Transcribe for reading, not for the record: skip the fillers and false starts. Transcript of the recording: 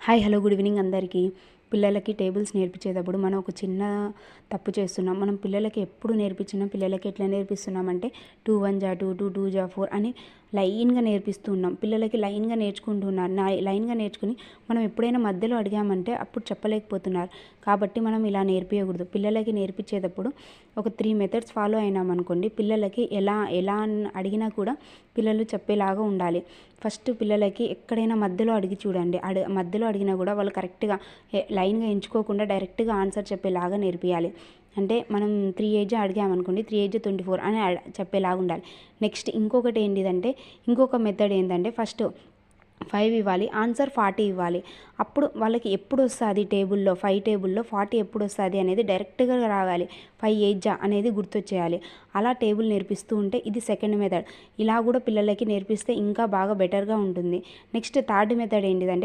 Hi hello good evening అందరికీ. పిల్లలకి tables నేర్పించేటప్పుడు మనం ఒక చిన్న తప్పు చేస్తున్నాం. మనం పిల్లలకి ఎప్పుడు నేర్పించినా పిల్లలకి ఎట్లా నేర్పిస్తున్నామంటే 2 1 జా 2 2 2 జా 4 అని లైన్గా నేర్పిస్తూ ఉన్నాం. పిల్లలకి లైన్గా నేర్చుకుంటున్నారు. లైన్గా నేర్చుకుని మనం ఎప్పుడైనా మధ్యలో అడిగామంటే అప్పుడు చెప్పలేకపోతున్నారు. కాబట్టి మనం ఇలా నేర్పించకూడదు. పిల్లలకి నేర్పించేటప్పుడు ఒక 3 మెథడ్స్ ఫాలో అయినామనుకోండి, పిల్లలకి ఎలా ఎలా అడిగినా కూడా పిల్లలు చెప్పేలాగా ఉండాలి. ఫస్ట్ పిల్లలకి ఎక్కడైనా మధ్యలో అడిగి చూడండి. మధ్యలో అడిగినా కూడా వాళ్ళు కరెక్ట్గా లైన్గా ఎంచుకోకుండా డైరెక్ట్గా ఆన్సర్ చెప్పేలాగా నేర్పియాలి. అంటే మనం 3 ఏజ్ అడిగామనుకోండి, 3 ఏజ్ 24 అని చెప్పేలాగా ఉండాలి. నెక్స్ట్ ఇంకొకటి ఏంటిదంటే, ఇంకొక మెథడ్ ఏంటంటే, ఫస్ట్ 5 ఇవ్వాలి, ఆన్సర్ 40 ఇవ్వాలి. అప్పుడు వాళ్ళకి ఎప్పుడు వస్తుంది టేబుల్లో 5 టేబుల్లో 40 ఎప్పుడు వస్తుంది అనేది డైరెక్ట్గా రావాలి. 5 8 జా అనేది గుర్తొచ్చేయాలి. అలా టేబుల్ నేర్పిస్తూ ఉంటే ఇది సెకండ్ మెథడ్. ఇలా కూడా పిల్లలకి నేర్పిస్తే ఇంకా బాగా బెటర్గా ఉంటుంది. నెక్స్ట్ థర్డ్ మెథడ్ ఏంటిదంటే